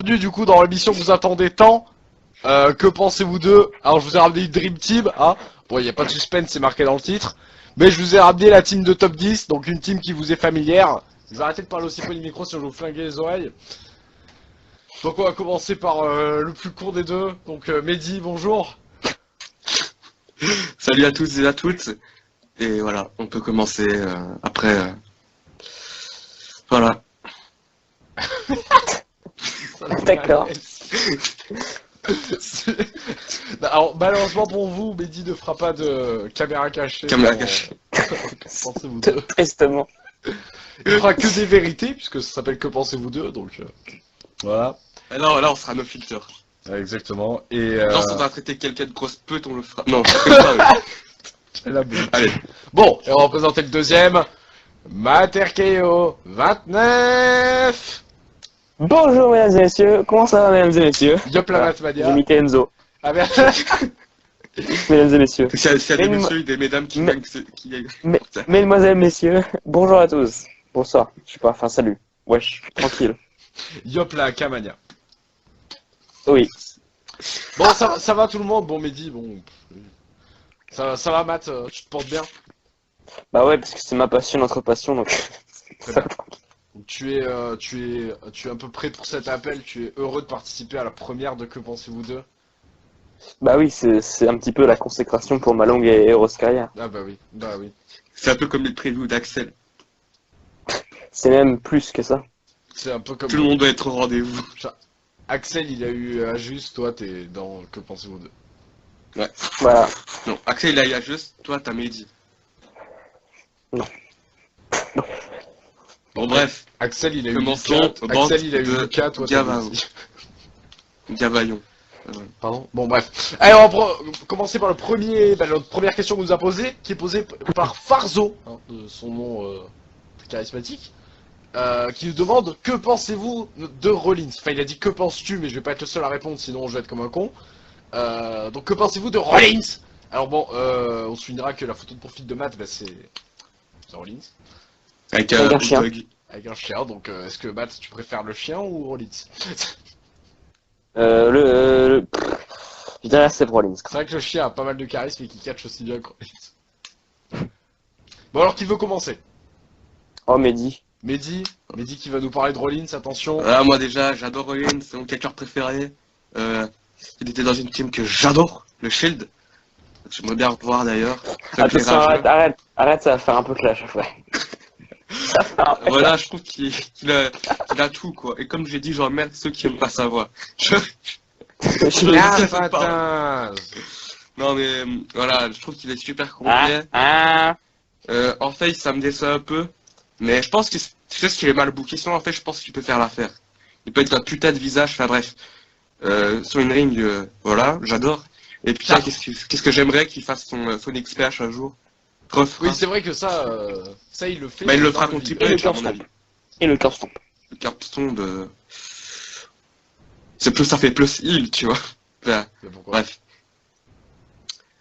bienvenue du coup dans l'émission que vous attendez tant. Que pensez-vous d'eux? Alors je vous ai ramené une Dream Team, hein. Bon, il n'y a pas de suspense, c'est marqué dans le titre. Mais je vous ai ramené la team de top 10, donc une team qui vous est familière. Je vais arrêter de parler aussi près du micro sinon je vais vous flinguer les oreilles. Donc on va commencer par le plus court des deux. Donc Mehdi, bonjour. Salut à tous et à toutes. Et voilà, on peut commencer après. Voilà. D'accord. Alors malheureusement pour vous, Mehdi ne fera pas de caméra cachée. Caméra cachée. Pensez-vous deux. Tristement. Il fera que des vérités, puisque ça s'appelle Que pensez-vous d'eux, donc voilà. Alors là, on fera nos filters. Exactement. Et Quand on va traiter quelqu'un de grosse pute, on le fera. Non, c'est comme ça. Allez. Bon, et on va présenter le deuxième. Materkeo 29. Bonjour mesdames et messieurs, comment ça va mesdames et messieurs? Yop la Matmania. J'ai mis Kenzo. Ah merde. Mesdames et messieurs. S'il y a des messieurs et des mesdames qui gagnent, Mesdemoiselles, messieurs, bonjour à tous. Bonsoir, je sais pas, enfin salut. Wesh, tranquille. Yop la Kamania. Oui. Bon, ça va tout le monde. Bon, Mehdi, bon. Ça va, Matt, tu te portes bien? Bah ouais, parce que c'est ma passion, notre passion, donc. Très bien. Donc, tu es un peu prêt pour cet appel, tu es heureux de participer à la première de Que pensez-vous d'eux? Bah oui, c'est un petit peu la consécration pour ma longue et heureuse carrière. Ah bah oui. C'est un peu comme les previews d'Axel. C'est même plus que ça. C'est un peu comme... Tout le monde doit être au rendez-vous. Axel, il a eu Ajus, toi t'es dans Que pensez-vous d'eux? Ouais. Voilà. Non, Axel il a eu juste, toi t'as Mehdi. Non. Bon bref, Axel, il a eu commençons. Lucas. Axel, il a eu Lucas, toi t'as Gavaillon. Mehdi. Gavaillon. Pardon. Bon bref. Allez, on va commencer par notre première question qu'on nous a posée, qui est posée par Farzo, hein, de son nom charismatique, qui nous demande que pensez-vous de Rollins. Enfin, il a dit que penses-tu, mais je vais pas être le seul à répondre, sinon je vais être comme un con. Donc que pensez-vous de Rollins? Alors bon, on se souviendra que la photo de profil de Matt, bah, c'est Rollins. Avec un chien. dog. Avec un chien. Donc est-ce que Matt, tu préfères le chien ou Rollins? Je dirais c'est Rollins. C'est vrai que le chien a pas mal de charisme et qu'il catch aussi bien que Rollins. Bon alors, qui veut commencer? Oh, Mehdi. Mehdi qui va nous parler de Rollins, attention. Ah, moi déjà, j'adore Rollins, c'est mon catcheur préféré. Il était dans une team que j'adore, le Shield. J'aimerais bien revoir d'ailleurs. Attention, arrête, ça va faire un peu clash après. Voilà, je trouve qu'il a tout quoi. Et comme j'ai dit, j'emmerde ceux qui aiment pas sa voix. Non mais voilà, je trouve qu'il est super complet. En fait, ça me déçoit un peu. Mais je pense que c'est ce qui est mal booké. Sinon, en fait, je pense qu'il peut faire l'affaire. Il peut être un putain de visage, enfin bref. Sur une ring, voilà, j'adore. Et puis là, qu'est-ce que j'aimerais qu'il fasse son XPH un jour. Oui, c'est vrai que ça il le fait. Bah, il le fera contre Triple H, à mon avis. Et le Curbstomp. Le Curbstomp, ça fait plus heal, tu vois. Enfin, bref.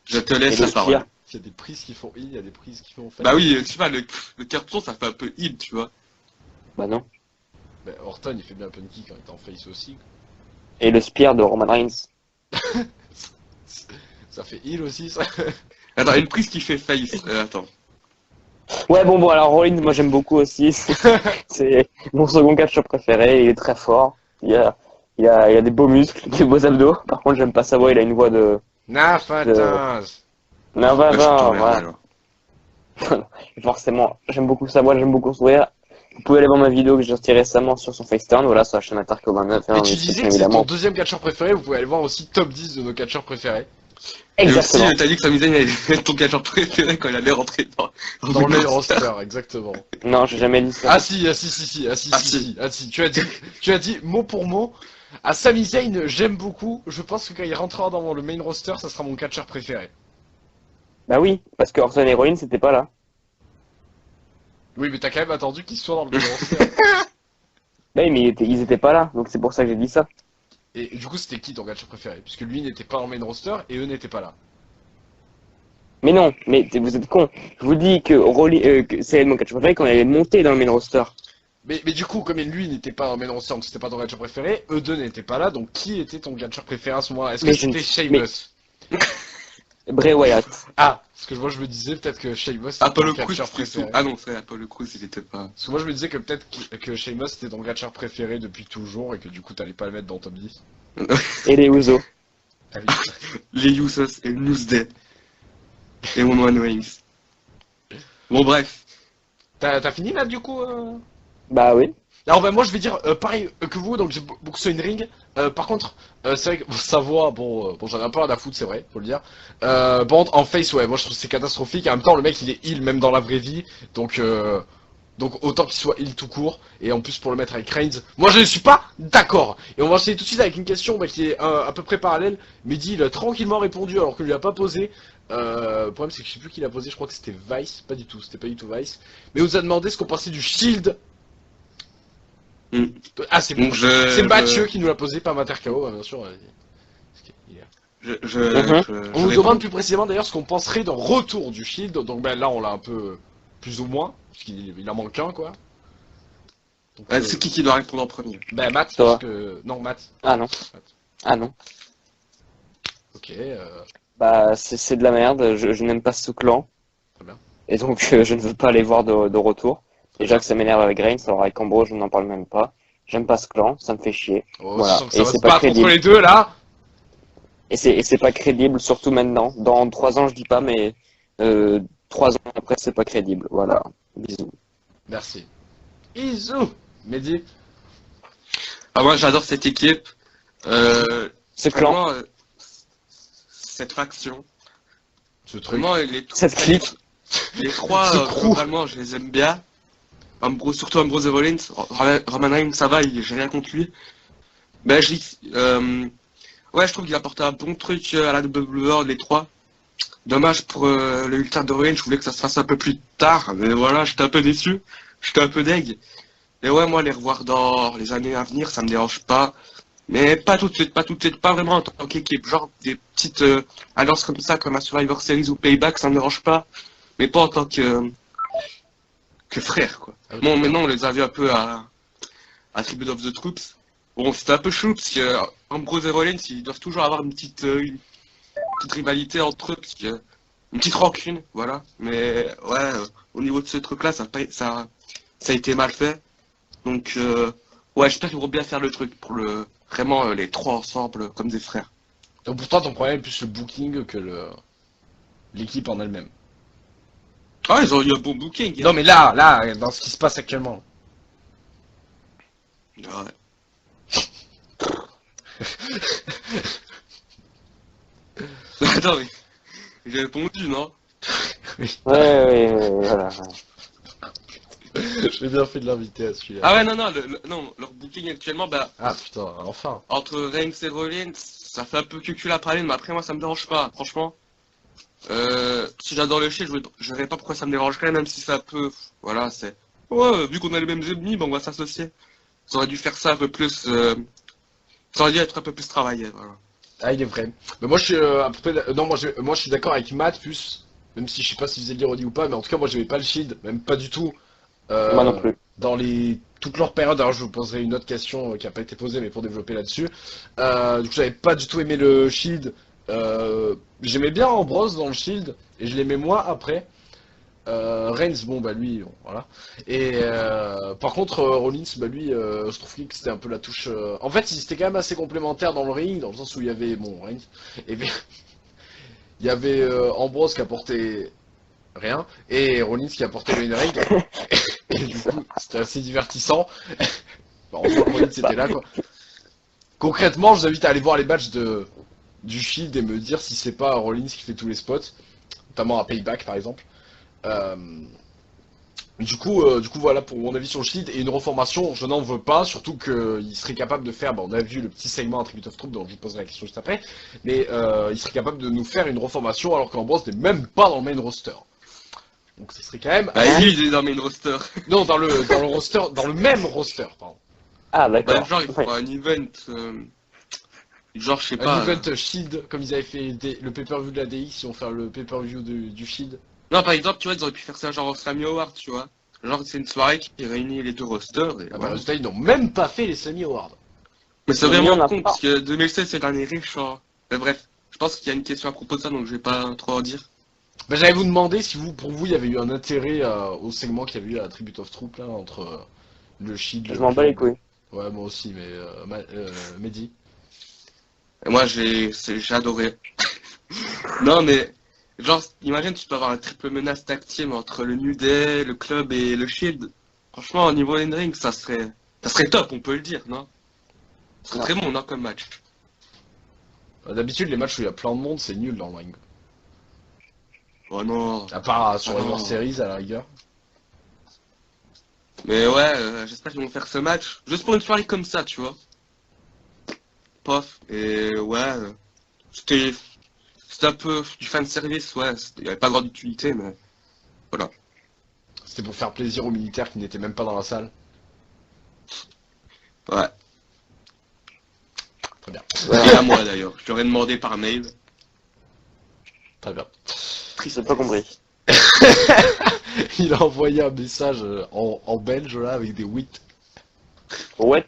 Je te laisse la parole. Il y a des prises qui font heal, il y a des prises qui font face. Bah oui, tu vois, le Curbstomp, ça fait un peu heal, tu vois. Bah non. Bah, Orton, il fait bien punky quand il est en face aussi. Et le Spear de Roman Reigns. Ça fait heal aussi, ça. Attends, une prise qui fait face. Attends. Ouais, bon, alors Rollins, moi j'aime beaucoup aussi. C'est mon second catcheur préféré. Il est très fort. Il a des beaux muscles, des beaux abdos. Par contre, j'aime pas sa voix. Il a une voix de. Non, voilà. Forcément, j'aime beaucoup sa voix, j'aime beaucoup son rire. Vous pouvez aller voir ma vidéo que j'ai sortie récemment sur son FaceTurn, voilà, sur la chaîne Atarko 29. Et tu disais que c'est ton deuxième catcheur préféré, vous pouvez aller voir aussi top 10 de nos catcheurs préférés. Exactement. Et aussi, t'as dit que Sami Zayn était ton catcheur préféré quand il allait rentrer dans le roster, exactement. Non, j'ai jamais dit ça. Ah si, tu as dit mot pour mot. À Sami Zayn, j'aime beaucoup, je pense que quand il rentrera dans le main roster, ça sera mon catcheur préféré. Bah oui, parce que Orton et Rollins c'était pas là. Oui, mais t'as quand même attendu qu'ils soient dans le main roster. Bah oui, mais ils étaient pas là, donc c'est pour ça que j'ai dit ça. Et du coup, c'était qui ton catcheur préféré? Puisque lui n'était pas en main roster et eux n'étaient pas là. Mais non, mais vous êtes con. Je vous dis que, que c'est mon catcheur préféré quand il est monté dans le main roster. Mais du coup, comme lui n'était pas dans le main roster, donc c'était pas ton catcheur préféré, eux deux n'étaient pas là, donc qui était ton catcheur préféré à ce moment-là? Est-ce que Mais c'était mais Sheamus? Bray Wyatt. Ah, parce que moi je me disais peut-être que Sheamus était ton Apollo Crews, catcheur c'était préféré. Ah non, c'est Apollo Crews, il était pas. Parce que moi je me disais que peut-être que Sheamus était ton catcheur préféré depuis toujours et que du coup t'allais pas le mettre dans ton top 10. Et les Usos. Ah oui. Les Usos et Newsday. Et Roman Reigns. Bon, bref. T'as fini là du coup Bah oui. Alors bah moi je vais dire pareil que vous, donc j'ai beaucoup sur une ring. Par contre, c'est vrai que sa voix, bon j'en ai un peu rien à foutre, c'est vrai, faut le dire. Bon en face ouais, moi je trouve que c'est catastrophique. En même temps le mec il est heal même dans la vraie vie, donc autant qu'il soit heal tout court. Et en plus pour le mettre avec Reigns, moi je ne suis pas d'accord. Et on va enchaîner tout de suite avec une question qui est à peu près parallèle. Mehdi il a tranquillement répondu alors que lui a pas posé. Le problème c'est que je sais plus qui l'a posé, je crois que c'était Vice, pas du tout, c'était pas du tout Vice. Mais on nous a demandé ce qu'on pensait du Shield. Ah, c'est Mathieu qui nous l'a posé, pas Matercao, bien sûr. On nous demande plus précisément d'ailleurs ce qu'on penserait d'un retour du Shield. Donc ben, là, on l'a un peu plus ou moins, parce qu'il en manque un, quoi. C'est qui doit répondre en premier? Ben Matt, Toi. parce que... Non, Matt. Ah non. Matt. Ah non. Ok, Bah c'est de la merde. Je n'aime pas ce clan. très bien. Et donc je ne veux pas les voir de retour. Déjà que ça m'énerve avec Reigns, alors avec Ambrose je n'en parle même pas. J'aime pas ce clan, ça me fait chier. Oh, Voilà. je sens que Et ça va c'est se pas battre crédible. entre les deux, là. Et c'est pas crédible, surtout maintenant. Dans 3 ans, je dis pas, mais 3 ans après, c'est pas crédible. Voilà. Bisous. Merci. Izu Mehdi. Ah, moi j'adore cette équipe. Ce clan, Vraiment, cette faction. Ce truc. Vraiment, cette clique. les trois, Ce crew. vraiment, je les aime bien. Surtout Ambrose et Rollins. Roman Reigns, ça va, j'ai rien contre lui. Ben, ouais, je trouve qu'il a apporté un bon truc à la WWE, les trois. Dommage pour le ultime de Rollins, je voulais que ça se fasse un peu plus tard, mais voilà, j'étais un peu déçu. J'étais un peu deg. Et ouais, moi, les revoir dans les années à venir, ça me dérange pas. Mais pas tout de suite, pas vraiment en tant qu'équipe. Genre des petites alliances comme ça, comme à Survivor Series ou Payback, ça me dérange pas. Mais pas en tant que frère, quoi. Ah oui. Bon, maintenant, on les a vus un peu à Tribute of the Troops. Bon, c'était un peu chaud, parce que Ambrose et Rollins, ils doivent toujours avoir une petite rivalité entre eux, parce que, une petite rancune, voilà. Mais, ouais, au niveau de ce truc-là, ça a été mal fait. Donc, ouais, j'espère qu'ils vont bien faire le truc pour vraiment les trois ensemble, comme des frères. Donc pour toi, ton problème est plus le booking que l'équipe en elle-même. Ah, ils ont eu un bon booking. Non mais là, dans ce qui se passe actuellement. Ouais. Attends, mais j'ai répondu, non? Ouais, voilà. J'ai bien fait de l'inviter à celui-là. Ah ouais, non, leur booking actuellement, bah, Ah putain, enfin. entre Reigns et Rollins, ça fait un peu cucul à praline, mais après moi ça me dérange pas, franchement. Si j'adore le shit, je verrais pas pourquoi ça me dérangerait, même si ça peut, voilà, c'est... Ouais, vu qu'on a les mêmes ennemis, on va s'associer. Ça aurait dû faire ça un peu plus, ça aurait dû être un peu plus travaillé, voilà. Ah il est vrai. Mais moi je suis à peu près... Non, moi je suis d'accord avec Matt plus, même si je sais pas si vous avez l'ironie ou pas, mais en tout cas moi j'avais pas le shield, même pas du tout. Moi non plus. Dans toute leur période, alors je vous poserai une autre question qui a pas été posée, mais pour développer là-dessus. Du coup, j'avais pas du tout aimé le Shield. J'aimais bien Ambrose dans le Shield, et je l'aimais moins après. Reigns, bon bah lui, bon, voilà. Et par contre, Rollins, bah lui, je trouve que c'était un peu la touche. En fait, ils étaient quand même assez complémentaires dans le ring, dans le sens où il y avait, bon, Reigns, et puis, il y avait Ambrose qui apportait rien, et Rollins qui apportait le in-ring. Et du coup, c'était assez divertissant. Bon, on voit que Rollins était là, quoi. Concrètement, je vous invite à aller voir les matchs du Shield et me dire si c'est pas Rollins qui fait tous les spots, notamment à Payback par exemple. Du coup, voilà pour mon avis sur le Shield. Et une reformation, je n'en veux pas, surtout qu'il serait capable de faire, on a vu le petit segment Tribute of Troop, dont je vous poserai la question juste après, mais il serait capable de nous faire une reformation alors qu'Ambrose n'est même pas dans le main roster. Donc ça serait quand même... Bah, lui, il est dans le main roster. Non, dans le roster, dans le même roster, pardon. Ah Bah, d'accord. genre, il faut Ouais. un event, genre, je sais Un pas. event Shield, comme ils avaient fait le pay-per-view de la DX, ils vont faire le pay-per-view du Shield. Non, par exemple, tu vois, ils auraient pu faire ça genre au Slammy Award, tu vois. Genre, c'est une soirée qui réunit les deux rosters. Et Ah bah, voilà. résultat, ils n'ont même pas fait les Slammy Awards. Mais c'est Mais on vraiment a con, pas. parce que 2016, c'est l'année riche. Hein. Mais bref, je pense qu'il y a une question à propos de ça, donc je vais pas trop en dire. Bah, j'allais vous demander si pour vous, il y avait eu un intérêt au segment qu'il y avait eu à Tribute of Troop, là, entre le Shield, Je le m'en bats les club. couilles. Ouais, moi aussi, mais Mehdi. Et moi, j'ai adoré. Non, mais, genre, imagine, tu peux avoir un triple menace tag team entre le New Day, le club et le Shield. Franchement, au niveau in-ring, ça serait top, on peut le dire, non? Ça serait Non. très bon, non, comme match. Bah, d'habitude, les matchs où il y a plein de monde, c'est nul dans le ring. Oh non. À part sur Ah les non. World Series, à la rigueur. Mais ouais, j'espère qu'ils vont faire ce match. Juste pour une soirée comme ça, tu vois. Pof. Et ouais, c'était un peu du fan service, ouais. Il n'y avait pas grande utilité, mais voilà. C'était pour faire plaisir aux militaires qui n'étaient même pas dans la salle. Ouais. Très bien. Et à moi d'ailleurs. Je leur ai demandé par mail. Très bien. J'ai pas compris. Il a envoyé un message en belge, là, avec des 8. Ouais.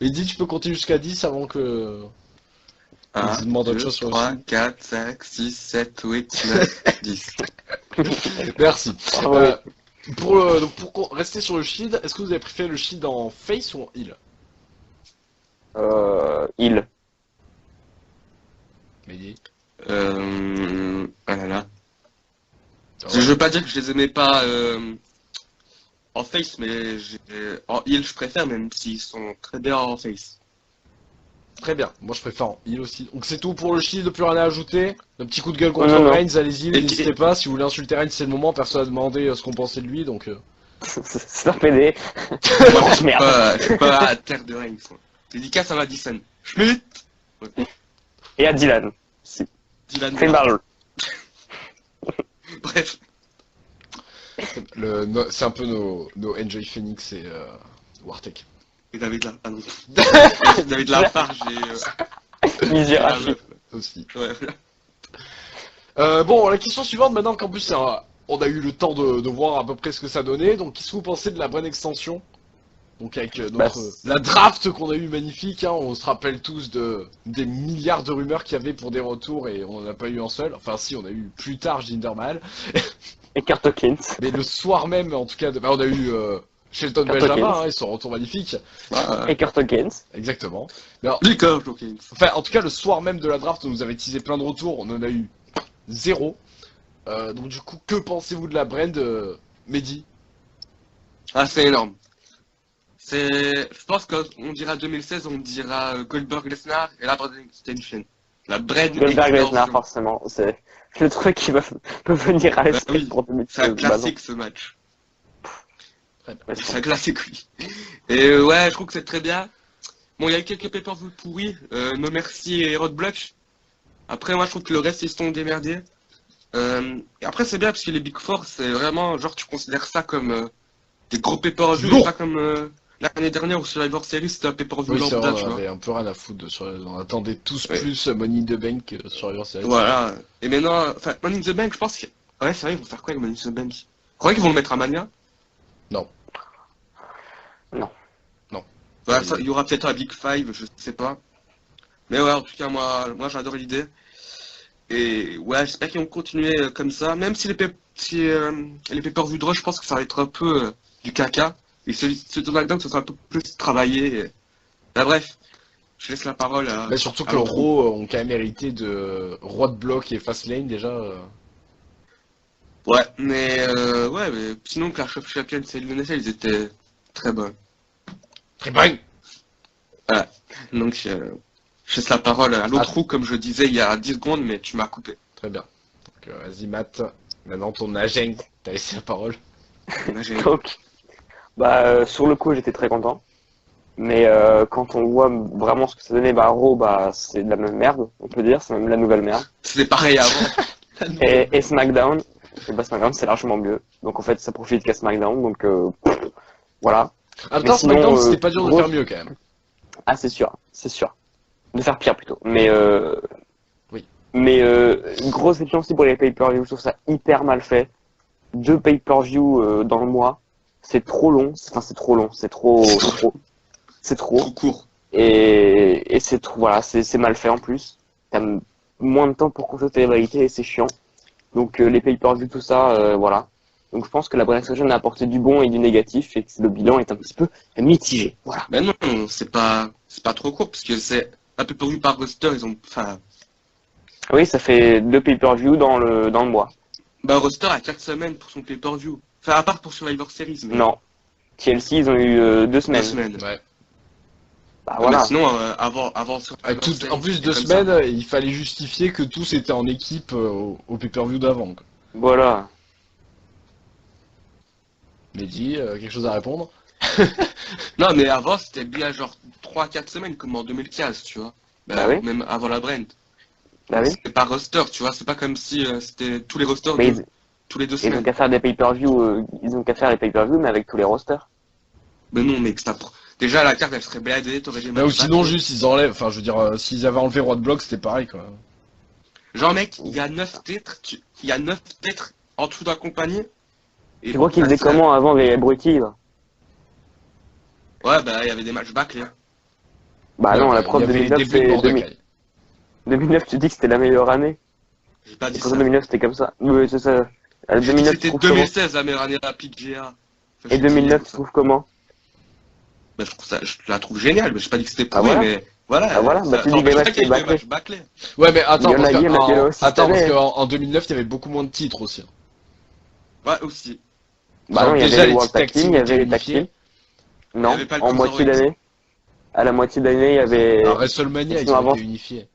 Il dit tu peux compter jusqu'à 10 avant que... 1, Je vous demande autre 2, chose sur le 3, site. 4, 5, 6, 7, 8, 9, 10. Merci. Ah ouais. Pour rester sur le shield, est-ce que vous avez préféré le shield en face ou en heal? Il. Mehdi. Ah là là. Ah Je ouais. veux pas dire que je les aimais pas en face, mais en heal je préfère, même s'ils sont très bien en face. Très bien, moi je préfère en heal aussi. Donc c'est tout pour le shield, plus rien à ajouter. Le petit coup de gueule contre Non, non, non. Reigns, allez-y, Et- n'hésitez pas. Si vous voulez insulter Reigns, c'est le moment. Personne n'a demandé ce qu'on pensait de lui, donc... C'est un PD. Moi, je suis Merde. pas, je suis pas à terre de Reigns. Dédicace à Madison. Schmidt. Et à Dylan. Dylan. Finn Balor. Bref. C'est un peu nos Enjoy Phoenix et Wartech. Et David Lafarge. David Lafarge et... Misérable. Aussi. Ouais. Bon, la question suivante maintenant, qu'en plus on a eu le temps de voir à peu près ce que ça donnait. Donc, qu'est-ce que vous pensez de la bonne extension? Donc, avec la draft qu'on a eu magnifique, hein, on se rappelle tous des milliards de rumeurs qu'il y avait pour des retours et on n'en a pas eu un seul. Enfin, si, on a eu plus tard Jinder Mahal. Et Kurt Hawkins. Mais le soir même, en tout cas, on a eu Shelton Kurt Benjamin, Hawkins. hein, et son retour magnifique. Et Kurt Hawkins. Exactement. Mais alors, Liquor, Hawkins. enfin, en tout cas, le soir même de la draft, on nous avait teasé plein de retours, on en a eu 0. Donc du coup, que pensez-vous de la brand, Mehdi? Ah, c'est énorme. Je pense qu'on dira 2016, on dira Goldberg Lesnar et la Brand Extension. La Brand Goldberg Lesnar, Extension. forcément. C'est le truc qui peut venir à l'esprit oui. pour C'est un 2016. Bah non. classique ce match. Ouais, C'est un classique, oui. Et ouais, je trouve que c'est très bien. Bon, il y a eu quelques pay-per-view pourris, No Mercy et Roadblock. Après, moi, je trouve que le reste, ils se sont démerdés. Et après, c'est bien parce que les Big Four, c'est vraiment, genre, tu considères ça comme des gros pay-per-view, Lourd. pas comme l'année dernière où Survivor Series, c'était un pay-per-view Oui, c'est vrai, lambda, tu on vois. avait un peu rien à foutre on attendait tous Ouais. plus Money in the Bank que sur River Series. Voilà. Et maintenant, enfin, Money in the Bank, je pense que... Ouais, c'est vrai, ils vont faire quoi avec Money in the Bank? Vous croyez qu'ils vont le mettre à Mania? Non. Non. Non. Ouais, il y aura peut-être un Big Five, je sais pas. Mais ouais, en tout cas, moi j'adore l'idée. Et ouais, j'espère qu'ils vont continuer comme ça. Même si les pay-per-view de Raw, je pense que ça va être un peu du caca. Et celui de SmackDown, ça sera un peu plus travaillé. Bah, bref, je laisse la parole à... Mais surtout à que le l'autre. Raw ont quand même hérité de Roi de Bloc et Fastlane déjà. Ouais, mais sinon, Clash of Champions et le NFL, ils étaient très bons. Très bien. Donc, je laisse la parole à l'autre roue, comme je disais il y a 10 secondes, mais tu m'as coupé. Très bien. Donc, vas-y Matt, maintenant ton agent, t'as laissé la parole. Donc, sur le coup, j'étais très content. Mais quand on voit vraiment ce que ça donnait, Raw, c'est de la même merde, on peut dire, c'est même la nouvelle merde. C'était pareil avant. Et SmackDown, SmackDown c'est largement mieux. Donc en fait, ça profite qu'à SmackDown, donc voilà. En même Mais temps, sinon, SmackDown, c'était pas dur de Raw- faire mieux quand même. Ah, c'est sûr. De faire pire plutôt. Mais Oui. Mais une grosse exception aussi pour les pay-per-view, je trouve ça hyper mal fait. 2 pay-per-view dans le mois, c'est trop long. Enfin, c'est trop long. C'est trop. C'est trop. Trop court. Et c'est trop. Voilà, c'est mal fait en plus. T'as moins de temps pour constater la vérité et c'est chiant. Donc les pay-per-view, tout ça, voilà. Donc je pense que la Brand Extraction a apporté du bon et du négatif et que le bilan est un petit peu mitigé. Voilà. Mais non, c'est pas trop court parce que c'est un peu pourvu par roster, ils ont, enfin. Oui, ça fait 2 pay-per-view dans le mois. Bah, roster a 4 semaines pour son pay-per-view. Enfin, à part pour Survivor Series. Mais... Non. TLC, ils ont eu 2 semaines. 2 semaines. Ouais. Bah voilà. Mais sinon, avant Survivor Series, En plus, 2 c'était comme semaines, il fallait justifier que tous étaient en équipe au pay-per-view d'avant. quoi. Voilà. Mehdi, quelque chose à répondre? ça. Non, mais avant, c'était bien genre 3-4 semaines, comme en 2015, tu vois. Bah oui. Même avant la Brand. Bah oui. C'était pas roster, tu vois. C'est pas comme si c'était tous les rosters Mais tous les 2 ils ont semaines. qu'à faire des pay-per-view, ils ont qu'à faire les pay-per-view, mais avec tous les rosters. Mais non, mec, déjà la carte elle serait bladée, t'aurais des Ou matchs sinon, bâclés. juste, ils enlèvent. Enfin, je veux dire, s'ils avaient enlevé Roi de Bloc, c'était pareil, quoi. Genre, mec, il y a 9 titres, il y a 9 titres en dessous d'un compagnie. Et Tu vois qu'ils faisaient ça- comment avant les abrutis là? Ouais, bah, il y avait des matchs bâclés. Bah non, la il preuve y avait les 2009, débuts de c'est Mordecai. 2009, tu dis que c'était la meilleure année. J'ai pas dit Pour ça. 2009, c'était comme ça. Oui, c'est ça. J'ai dit que 2009, tu c'était trouves comment? 2016 la meilleure année rapide GA. Enfin, Et je 2009, dis- tu trouves comment? Bah, je la trouve géniale, mais j'ai pas dit que c'était Ah, pourri, voilà. mais voilà. Ah, voilà, bah, tu dis empêche des pas matchs qu'il y ait bâclés. des matchs bâclés. Ouais, mais attends, Il y en a parce eu, mais il y en a aussi cette attends, parce année. qu'en 2009, il y avait beaucoup moins de titres aussi. Ouais, aussi. Bah Genre, non, il y déjà, avait les les World Tag tag teams Team, il y étaient avait les tag unifiés. teams. Non, avait pas le en moitié Cruiserweight. d'année. À la moitié d'année, il y avait... À WrestleMania, ils sinon, ont avant- été unifiés.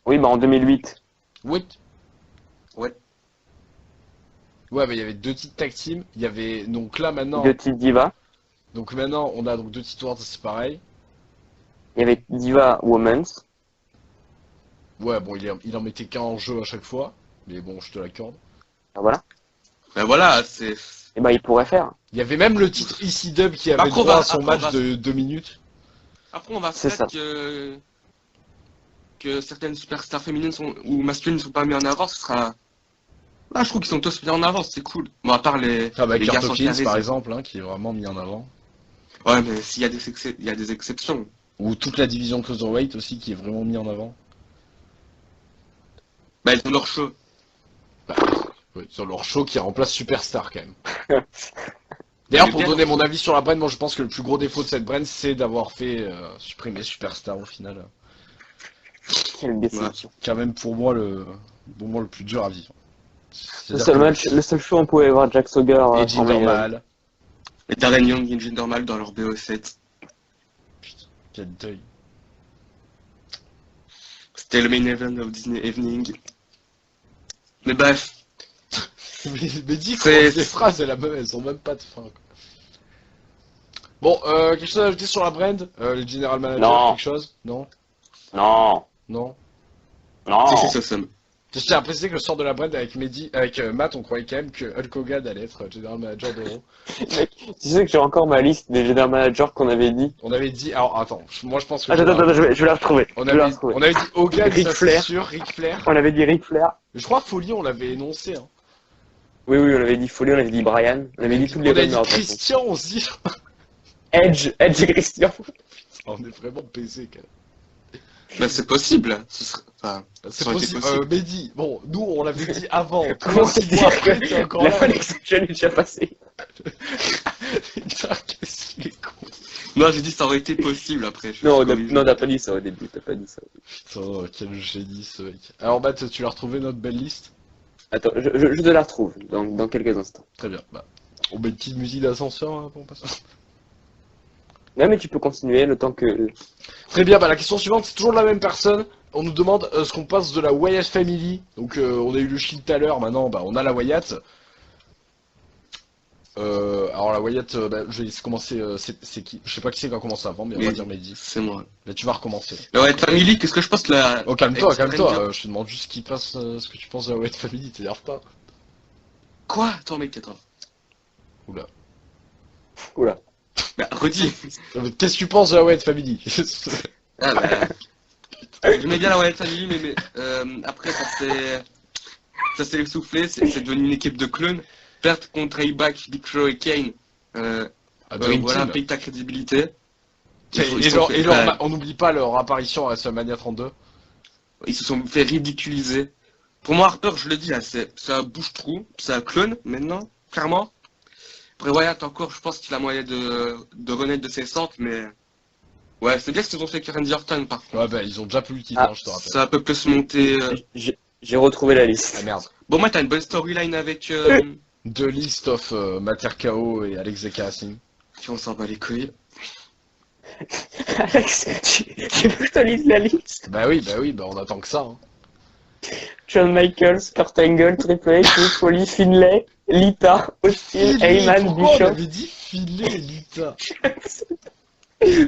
Oui, bah en 2008. Ouais. Ouais. Ouais, mais il y avait 2 titres tag team. Il y avait, donc là, maintenant, 2 titres Diva. donc maintenant, on a donc 2 titres World, c'est pareil. Il y avait Diva Women's. Ouais, bon, il en mettait qu'un en jeu à chaque fois. Mais bon, je te l'accorde. Ah, voilà. Ben voilà, c'est. Et bah il pourrait faire. Il y avait même le titre EC Dub qui avait Après, on droit va- à son après, on match va- de 2 minutes. Après, on va C'est faire ça. que certaines superstars féminines ou masculines ne sont pas mises en avant, ce sera. Ah, je trouve qu'ils sont tous mis en avant, c'est cool. Bon, à part les, Ah bah, les Kurt garçons qui Hawkins, arrivent. par exemple, hein, qui est vraiment mis en avant. Ouais, mais s'il y a il y a des exceptions. Ou toute la division Cruiserweight aussi, qui est vraiment mis en avant. Bah, ils ont leur show. Ouais, sur leur show qui remplace Superstar, quand même. D'ailleurs, Mais pour bien donner leur mon show. avis sur la brand, moi je pense que le plus gros défaut de cette brand, c'est d'avoir fait supprimer Superstar au final. Quelle déception. Quand même pour moi le plus dur à vivre. Le seul match, le seul show, on pouvait voir Jack Sauger Et en Jinder meilleur. Mahal. Et Darren Young et Jinder Mahal dans leur BO7. Quel deuil. C'était le main event of Disney Evening. Mais bref, Mais dis C'est- quoi, les phrases elles ont même pas de fin. Quoi. Bon, quelque chose à ajouter sur la brand Le General Manager, Non. quelque chose Non Non. Non Non. c'est awesome. Je tiens à préciser que le sort de la brand avec Matt, on croyait quand même que Hulk Hogan allait être General Manager de Raw. Mec, tu sais que j'ai encore ma liste des general managers qu'on avait dit. On avait dit, alors attends, moi je pense que... Attends, je vais la retrouver. On Je vais la avait, retrouver. on avait dit Hogan, Ric ça c'est Flair. sûr, Ric Flair. On avait dit Ric Flair. Je crois Folie, on l'avait énoncé. Hein. Oui, on avait dit Foley, on avait dit Brian. On avait dit tous les On avait dit runners, de toute façon. Christian aussi. Edge et Christian. On est vraiment baisé quand même. Bah, c'est possible. Ce serait... enfin, C'est ça aurait été possible. Mehdi, bon, nous on l'avait dit avant. Comment Toi, te 6 mois dire après, t'es que encore la là. fan exception est déjà passée? Putain, qu'est-ce qu'il est con. Non, j'ai dit ça aurait été possible après. je Non, suis corrigé. non, t'as pas dit ça au début, t'as pas dit ça. Putain, quel génie ce mec. Alors Matt, tu l'as retrouvé notre belle liste? Attends, je te la retrouve dans quelques instants. Très bien. Bah, on met une petite musique d'ascenseur hein, pour passer. Non, mais tu peux continuer le temps que... Très bien, bah la question suivante, c'est toujours la même personne. On nous demande ce qu'on passe de la Wyatt Family. Donc on a eu le Shield tout à l'heure, maintenant bah, on a la Wyatt. Alors la Wyatt, bah, je vais laisser commencer, c'est qui? Je sais pas qui c'est qui a commencé avant, mais on va Mehdi. dire Mehdi. C'est moi. Là tu vas recommencer. La White Family, qu'est-ce que je pense de la. Oh calme-toi, Ex-Ranger. calme-toi, je te demande juste qui passe ce que tu penses de la Wyatt Family, t'énerve pas. Quoi? Attends, mec, attends. Oula. Oula. Bah, redis. Qu'est-ce que tu penses de la Wyatt Family? Ah bah. J'aimais bien la White Family, mais après, ça fait. ça s'est essoufflé, c'est devenu une équipe de clones. Perdre contre Ryback, Big Show et Kane, voilà, paye ta crédibilité. On n'oublie pas leur apparition à WrestleMania 32. Ils se sont fait ridiculiser. Pour moi, Harper, je le dis, là, c'est un bouche-trou, c'est un clone, maintenant, clairement. Après Wyatt, encore, je pense qu'il a moyen de renaître de ses centres, mais... Ouais, c'est bien ce qu'ils ont fait avec Randy Orton, par contre. Ouais, bah, ils ont déjà plus le titre, je te rappelle. Ça peut plus monter... J'ai retrouvé la liste. Ah, merde. Bon, moi, t'as une bonne storyline avec... The List of Mater KO et Alex Zekarasin. Puis on s'en bat les couilles. Alex, tu veux que je te lise la liste? Bah oui, on attend que ça. Hein. John Michaels, Kurt Angle, Triple H, Mick Foley, Finlay, Lita, Austin, Heyman, Bishop. On Bishop. avait dit Finlay et Lita.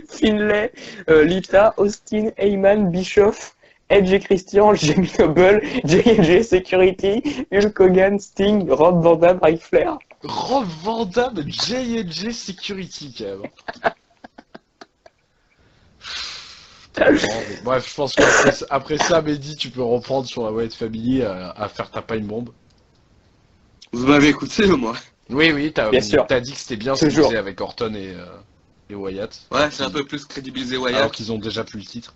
Finlay, Lita, Austin, Heyman, Bischoff, Edge et Christian, Jamie Noble, J&J Security, Hulk Hogan, Sting, Rob Van Dam, Ric Flair. Rob Van Dam, J&J Security quand même. Bref, je pense qu'après ça, Mehdi, tu peux reprendre sur la Wyatt Family à faire ta paille bombe. Vous m'avez écouté, moi. Oui, t'as dit que c'était bien ce que tu faisais avec Orton et Wyatt. Ouais, c'est un peu plus crédibiliser Wyatt. Alors qu'ils ont déjà plus le titre.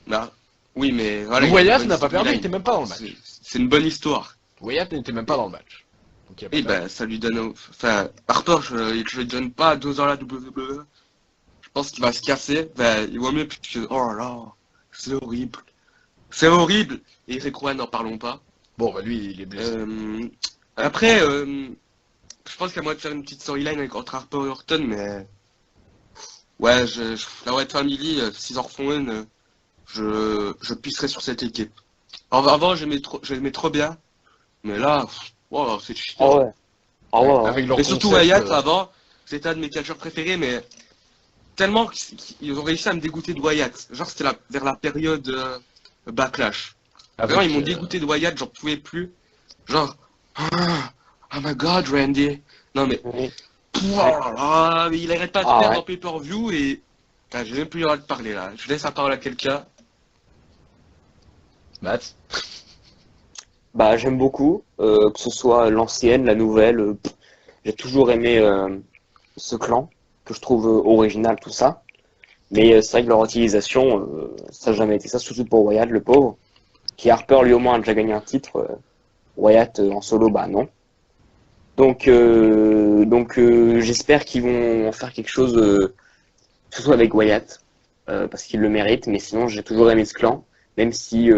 Bah, oui, mais voilà. Wyatt n'a pas perdu, il était même pas dans le match. C'est une bonne histoire. Wyatt n'était même pas dans le match. Et bah, ça lui donne... Enfin, Harper, je lui donne pas 2 ans à la WWE. Je pense qu'il va se casser, ben, il vaut mieux que... Oh là là, c'est horrible. C'est horrible. Et Rick Rowan, n'en parlons pas. Bon, bah lui, il est blessé. Après, je pense qu'il y a moyen de faire une petite storyline entre Harper et Orton, mais... Ouais, la Wyatt Family, s'ils en refont une, je pisserai sur cette équipe. Avant, j'aimais trop bien, mais là, wow, c'est chiant. Ah ouais. Ah ouais. Avec leur et surtout Wyatt, avant, c'était un de mes catcheurs préférés, mais... Tellement qu'ils ont réussi à me dégoûter de Wyatt. Genre, c'était vers la période Backlash. Vraiment, ils m'ont dégoûté de Wyatt, j'en pouvais plus. Genre, oh my god, Randy. Non, mais. Mais il arrête pas de perdre en pay-per-view et. J'ai même plus le droit de parler là. Je laisse la parole à quelqu'un. Matt. Bah, j'aime beaucoup, que ce soit l'ancienne, la nouvelle. J'ai toujours aimé ce clan, que je trouve original, tout ça. Mais c'est vrai que leur utilisation, ça n'a jamais été ça, surtout pour Wyatt, le pauvre. Qui Harper, lui, au moins, a déjà gagné un titre. Wyatt, en solo, bah non. Donc j'espère qu'ils vont en faire quelque chose, surtout avec Wyatt, parce qu'il le mérite. Mais sinon, j'ai toujours aimé ce clan, même si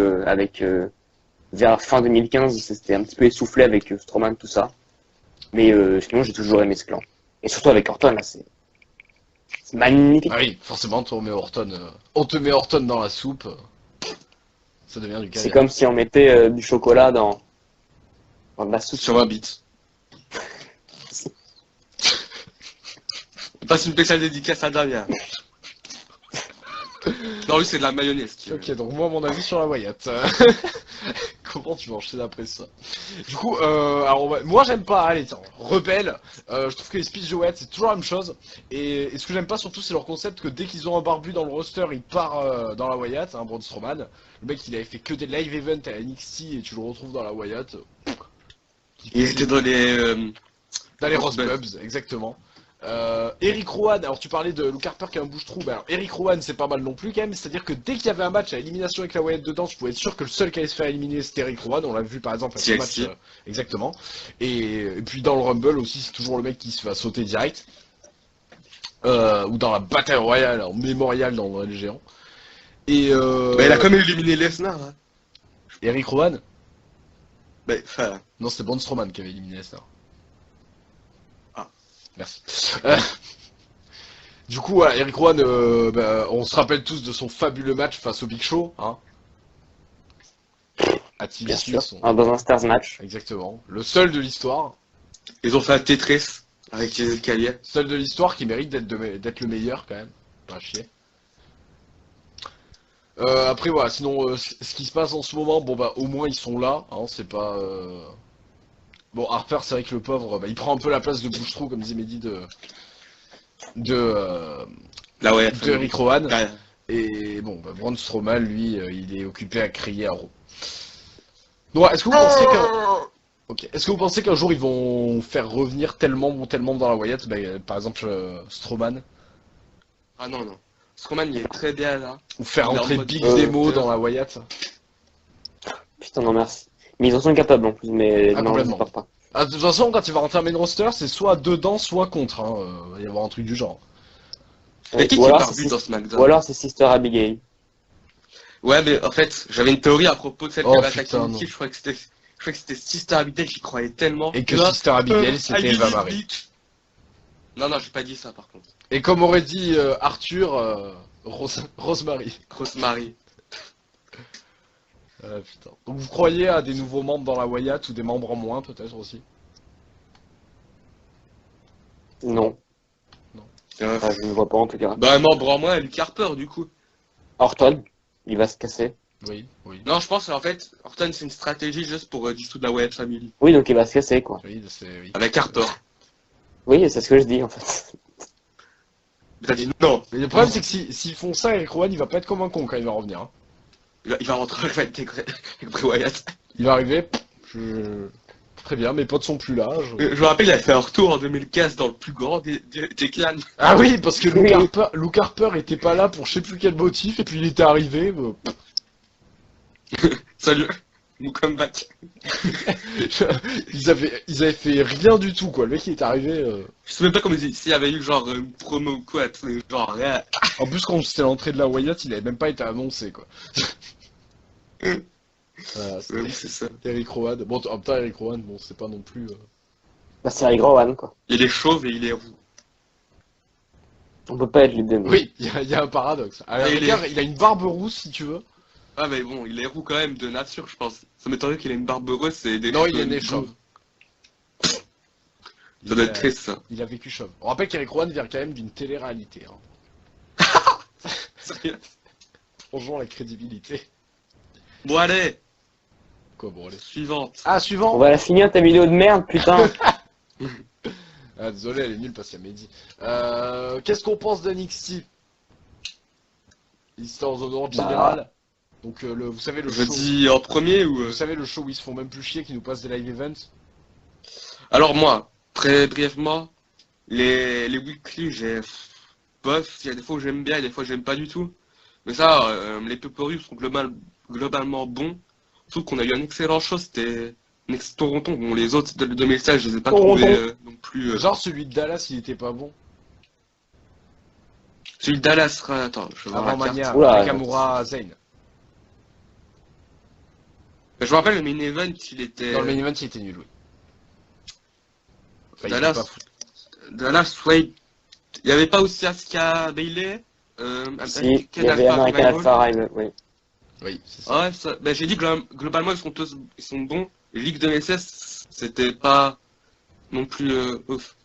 vers fin 2015, c'était un petit peu essoufflé avec Strowman, tout ça. Mais sinon, j'ai toujours aimé ce clan. Et surtout avec Orton, là, c'est magnifique. Ah oui, forcément, on te met Orton dans la soupe, ça devient du caviar. C'est comme si on mettait du chocolat dans de la soupe. Sur ma bite. Passe une spéciale dédicace à Damien. Non, lui, c'est de la mayonnaise. Ok, donc moi, mon avis sur la Wyatt. Comment tu vas enchaîner après ça? Du coup, alors, moi, j'aime pas, allez, tiens, rebelle. Je trouve que les speeches de Wyatt, c'est toujours la même chose. Et ce que j'aime pas surtout, c'est leur concept que dès qu'ils ont un barbu dans le roster, il part dans la Wyatt, hein, Braun Strowman. Le mec, il avait fait que des live events à la NXT et tu le retrouves dans la Wyatt. Il était dans les Rosebubs, exactement. Eric Rowan, alors tu parlais de Luke Harper qui a un bouche-trou, alors Eric Rowan c'est pas mal non plus quand même, c'est à dire que dès qu'il y avait un match à élimination avec la Wyatt dedans, tu pouvais être sûr que le seul qui allait se faire éliminer c'était Eric Rowan, on l'a vu par exemple à ce match, exactement, et puis dans le Rumble aussi c'est toujours le mec qui se fait sauter direct, ou dans la bataille royale en mémorial dans le géant, et bah, il a quand même éliminé Lesnar, hein. Eric Rowan enfin... Non, c'était Braun Strowman qui avait éliminé Lesnar. Merci. Du coup, voilà, Eric Rowan, on se rappelle tous de son fabuleux match face au Big Show, hein. Bien sûr, dans un Stars match. Exactement. Le seul de l'histoire. Ils ont fait un Tetris avec les escaliers. Seul de l'histoire qui mérite d'être le meilleur quand même. Pas chier. Après voilà, sinon ce qui se passe en ce moment, bon bah au moins ils sont là, hein, c'est pas... Bon, Harper, c'est vrai que le pauvre, bah, il prend un peu la place de bouche-trou, comme disait Mehdi, de Eric Rowan. Ouais. Et bon, bah, Braun Strowman, lui, il est occupé à crier à Raw. Donc, est-ce que vous pensez qu'un... Ok. Est-ce que vous pensez qu'un jour ils vont faire revenir tellement dans la Wyatt, par exemple Strowman, Ah non, non. Strowman, il est très bien là. ou faire Il est en entrer mode Big docteur. Demo dans la Wyatt? Putain, non, merci. Mais ils en sont capables en plus, mais Ah, non, je complètement. pars pas. Ah, de toute façon, quand il va rentrer en main roster, c'est soit dedans, soit contre. Il va y avoir un truc du genre. Mais qui Ou est alors, barbu c'est dans Sis- SmackDown? ou alors c'est Sister Abigail. Ouais, mais en fait, j'avais une théorie à propos de celle Oh, qui avait attaqué putain, Nikki. non. Je croyais que c'était Sister Abigail, j'y croyais tellement. Et que là, Sister Abigail, I c'était believe Eva Marie. bitch. Non, non, j'ai pas dit ça par contre. Et comme aurait dit Arthur, Rosemary. Rosemary. Ah, putain. Donc vous croyez à des nouveaux membres dans la Wyatt ou des membres en moins peut-être aussi? Non. Enfin, je ne vois pas en tout cas. Bah, membre en moins, Luke Harper du coup. Orton, il va se casser. Oui, oui. Non, je pense en fait, Orton c'est une stratégie juste pour dissoudre la Wyatt Family. Oui, donc il va se casser quoi. Oui, c'est... Oui. Avec Harper. Oui, c'est ce que je dis en fait. Mais t'as dit non. Mais le problème c'est que s'ils font ça, Eric Rowan il va pas être comme un con quand il va revenir. Hein. Il va rentrer, il va intégrer avec Bray Wyatt. Il va arriver, très bien, mes potes sont plus là. Je me rappelle, il a fait un retour en 2015 dans le plus grand des clans. Ah oui, parce que Oui. Luke Harper était pas là pour je sais plus quel motif, et puis il était arrivé. Salut, mon comeback. Ils avaient fait rien du tout, quoi. Le mec il est arrivé. Je sais même pas comment s'il y avait eu genre une promo ou quoi, genre rien. En plus, quand c'était l'entrée de la Wyatt, il avait même pas été annoncé, quoi. Voilà, Oui, c'est ça. Eric Rowan. Bon, en même temps, Eric Rowan, bon, c'est pas non plus. Bah, c'est Eric Rowan quoi. Il est chauve et il est roux. On peut pas être les deux. Oui, il y a un paradoxe. À la Et rigueur, il a une barbe rousse, si tu veux. Ah mais bon, il est roux quand même de nature, je pense. Ça m'étonnerait qu'il ait une barbe heureuse et des Non, cheveux il est né blonds. chauve. Ça doit être triste ça. Il a vécu chauve. On rappelle qu'Eric Rowan vient quand même d'une télé-réalité. Hein. Sérieux. Franchement, la crédibilité. Bon allez, Quoi, bon, allez. suivante. Ah, On suivant. va la finir ta vidéo de merde, putain. Ah, désolé, elle est nulle parce qu'il y a Mehdi. Qu'est-ce qu'on pense d'NXT? Histoire en ordre général. Donc, vous savez le Je show. dis en premier ou... Vous savez le show où ils se font même plus chier, qui nous passe des live events. Alors moi, très brièvement, les weekly, j'ai... Bof, il y a des fois où j'aime bien, il y a des fois où j'aime pas du tout. Mais ça, les pay-per-views sont globalement bons. Sauf qu'on a eu un excellent show, c'était Next Toronto. Bon, les autres de 2016, je les ai pas Toronto. trouvés non plus... Genre celui de Dallas, il était pas bon. Celui de Dallas sera... Attends, je vais voir Avant la carte. Mania, Oula. Nakamura, Zayn. Je me rappelle, le main event, il était... Dans le main event, il était nul, oui. Enfin, il était Dallas, pas fou. Dallas, ouais, il y avait pas aussi Asuka Bailey, Si, il y avait American Alpha Rival, oui. Oui, c'est ça. Ouais, ça, ben, j'ai dit globalement ils sont bons. Ligue 2016, c'était pas non plus ouf.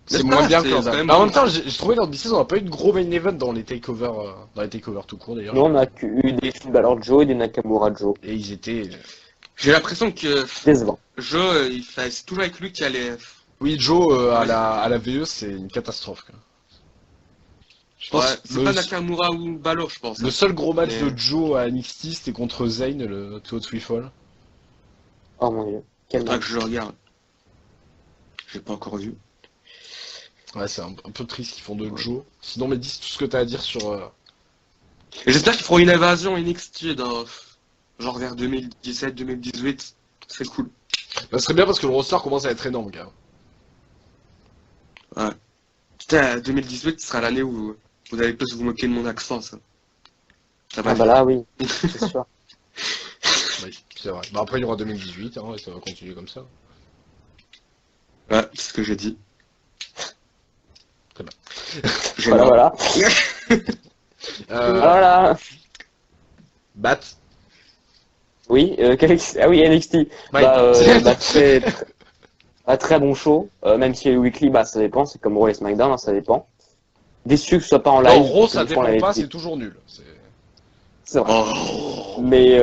C'est N'est-ce moins pas bien C'est que quand Lord même En bon. même temps, j'ai trouvé lors de on n'a pas eu de gros main event dans les takeovers tout court d'ailleurs. Nous, on a eu des Finn Balor Joe et des Nakamura Joe. Et ils étaient. J'ai l'impression que Décevant. Joe, c'est toujours avec lui qui allait. Oui, Joe à la VE, c'est une catastrophe. Quoi. Je pense Ouais, c'est le, pas Nakamura ou Balor, je pense. le seul gros match Mais- de Joe à NXT, c'était contre Zayn, le 2 3 Fall. Oh mon dieu. Quel Faudra match. que je le regarde. J'ai pas encore vu. Ouais, c'est un peu triste qu'ils font de Joe. Sinon, mais dis tout ce que t'as à dire sur. Et j'espère qu'ils feront une invasion NXT dans genre vers 2017-2018. C'est cool. Ça serait bien parce que le roster commence à être énorme, gars. Putain, 2018 ce sera l'année où vous allez plus vous moquer de mon accent, ça. Ça va. Ah bah là, oui. C'est sûr. Oui, c'est vrai. Bah après, il y aura 2018, hein, et ça va continuer comme ça. Ouais, c'est ce que j'ai dit. Très bien. Gênant. Voilà, voilà. Voilà. Bat. Oui, ah oui, NXT. Très bon show. Même si le weekly, bah ça dépend. C'est comme Raw et SmackDown, hein, ça dépend. Déçu que ce soit pas en live. Non, Raw, parce que ça des fois, on dépend avait pas, dit- c'est toujours nul. C'est vrai. Oh. Mais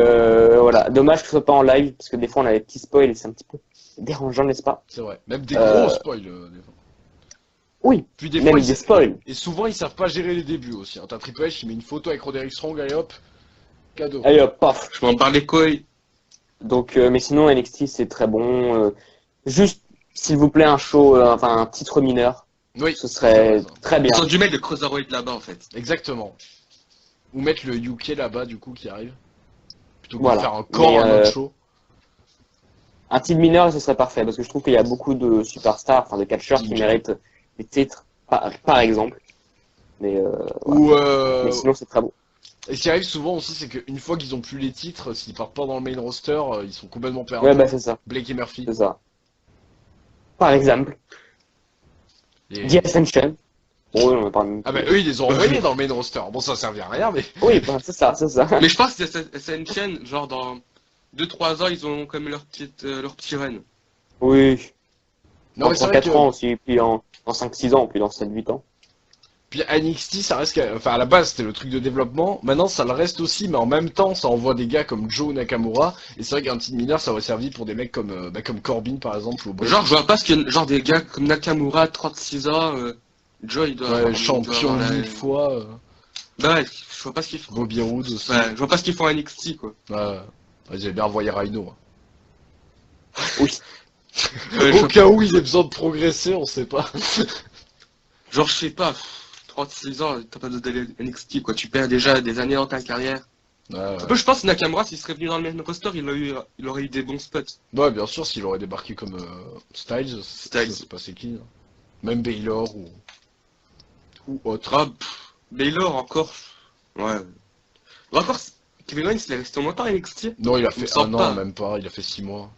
voilà, dommage que ce soit pas en live parce que des fois on a des petits spoils et c'est un petit peu dérangeant, n'est-ce pas? C'est vrai. Même des gros spoils, des fois. Oui, Puis des même fois, des spoils. Et souvent, ils savent pas gérer les débuts aussi. Hein. T'as Triple H, il met une photo avec Roderick Strong, allez hop, cadeau. Allez hop, paf. Je m'en bats les couilles. Donc, mais sinon, NXT, c'est très bon. Juste, s'il vous plaît, un show, enfin, un titre mineur. Oui, Ce serait c'est vrai, très bien. Ils ont dû mettre le Cruiserweight là-bas, en fait. exactement. Ou mettre le UK là-bas, du coup, qui arrive. Plutôt que Voilà. de faire encore Mais, un autre show. Un titre mineur, ce serait parfait, parce que je trouve qu'il y a beaucoup de superstars, enfin de catcheurs qui Ginger. méritent des titres, par exemple. Mais, Ou, mais sinon, c'est très bon. et ce qui arrive souvent aussi, c'est qu'une fois qu'ils ont plus les titres, s'ils partent pas dans le main roster, ils sont complètement perdus. Ouais, bah c'est ça, Blake et Murphy. c'est ça. Par exemple, Et- The Ascension. Bon, oui, on en parle. Ah bah eux, ils les ont envoyés dans le main roster. Bon, ça servait à rien, mais... Oui, bah, c'est ça, c'est ça. Mais je pense que c'est une chaîne, genre dans 2-3 ans, ils ont comme leur petit run. Oui. Non, mais c'est vrai 4 que... ans aussi, puis en 5-6 ans, puis dans 7-8 ans. Puis NXT, ça reste... Enfin, à la base, c'était le truc de développement. Maintenant, ça le reste aussi, mais en même temps, ça envoie des gars comme Joe Nakamura. Et c'est vrai qu'un titre mineur, ça aurait servi pour des mecs comme Corbin, par exemple, ou Genre, je vois pas ce que, genre des gars comme Nakamura, 36 ans, Joe, il doit avoir- ouais, il doit champion avoir la- 1000 fois. Bah ouais, je vois pas ce qu'ils font. Bobby Roode aussi. Ouais, je vois pas ce qu'ils font à NXT, quoi. Ouais. J'avais bien envoyé Rhino. Hein. Oui. Ouais, Au cas où il ait besoin de progresser, on sait pas. Genre, je sais pas, 36 ans, t'as pas d'aller NXT, quoi. Tu perds déjà des années dans ta carrière. Ouais, Un peu, je pense que Nakamura, s'il serait venu dans le main roster, il aurait eu des bons spots. ouais, bien sûr, s'il aurait débarqué comme Styles, Styles. c'est passé qui hein. Même Baylor ou autre. Ah, Baylor, encore. Ouais. Encore, Kevin Owens, il est resté longtemps à NXT. Non, il a Il me fait semble un pas. an, même pas, il a fait 6 mois.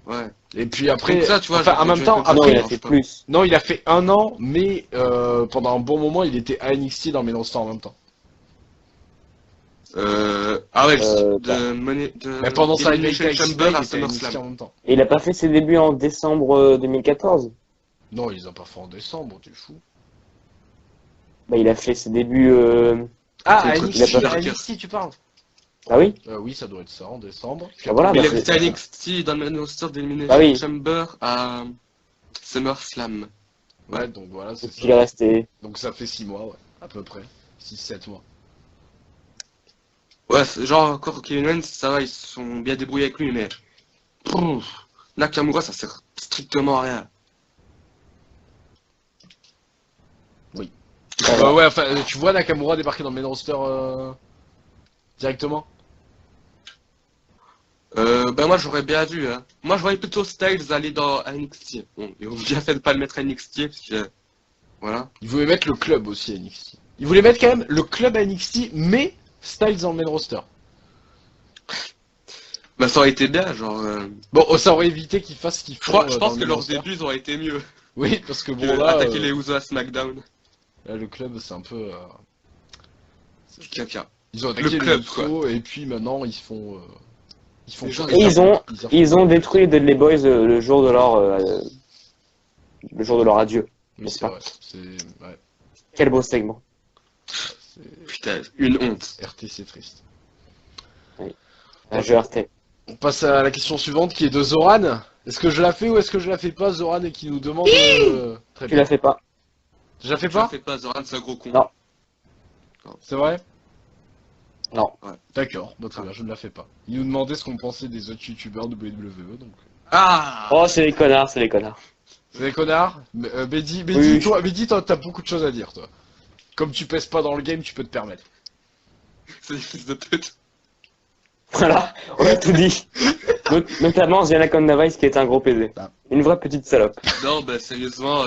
Ouais. Et puis après, Donc ça, tu vois, enfin, genre, en même Joey temps, Pepper, Non, après, il a marche fait pas. plus. non, il a fait un an, mais pendant un bon moment, il était à NXT dans le main roster en même temps. Ah ouais, Mais pendant sa Elimination Elimination Chamber il à était à NXT en SummerSlam. même temps. Et il a pas fait ses débuts en décembre 2014. Non, ils ont pas fait en décembre, t'es fou. Bah, il a fait ses débuts. Ah, à NXT, à NXT, tu parles Ah oui. Oui, ça doit être ça, en décembre. Puis Ah, voilà, Mais bah, il a c'est- été à NXT dans le main roster d'Elimination Ah oui. Chamber à SummerSlam. Ouais, donc voilà, Et c'est puis ça. il est resté. Donc ça fait 6 mois, ouais, à peu près. 6-7 mois. Ouais, genre encore Kevin Owens, ça va, ils se sont bien débrouillés avec lui, mais Pouf, Nakamura, ça sert strictement à rien. Ouais, enfin, tu vois Nakamura débarquer dans le main roster directement Ben moi j'aurais bien vu, hein. Moi je voyais plutôt Styles aller dans NXT. Bon, ils ont bien fait de pas le mettre à NXT, parce que... Voilà. Il voulait mettre le club aussi à NXT. Il voulait mettre quand même le club à NXT, mais Styles dans le main roster. Bah ça aurait été bien, genre... Bon, ça aurait évité qu'ils fassent ce qu'ils Je font. pense que leurs débuts auraient été mieux Oui, parce que que bon là, attaquer les Usos à SmackDown. là, le club c'est un peu... Caca. Ils ont attaqué Le club, les Usos, et puis maintenant ils font... Ils font Les gens, Et ils ont détruit les Dudley Boys le jour de leur adieu. Oui, n'est-ce c'est pas vrai. C'est... Ouais. Quel beau segment. C'est... Putain, une honte. RT, c'est triste. Un jeu RT. On passe à la question suivante qui est de Zoran. Est-ce que je la fais ou est-ce que je la fais pas, Zoran, et qui nous demande... Très Tu bien. la fais pas. Je la fais Tu la pas fais pas, Zoran, c'est un gros con. Non. C'est vrai Non. D'accord, bah très bien, je ne la fais pas. Il nous demandait ce qu'on pensait des autres youtubeurs de WWE, donc... Ah Oh, c'est les connards, c'est les connards. C'est des connards Mehdi, Oui. toi, t'as beaucoup de choses à dire, toi. Comme tu pèses pas dans le game, tu peux te permettre. C'est des fils de pute. Voilà, on a tout dit. Notamment Ziana Condavice qui est un gros PD. Ah. Une vraie petite salope. Non, bah sérieusement,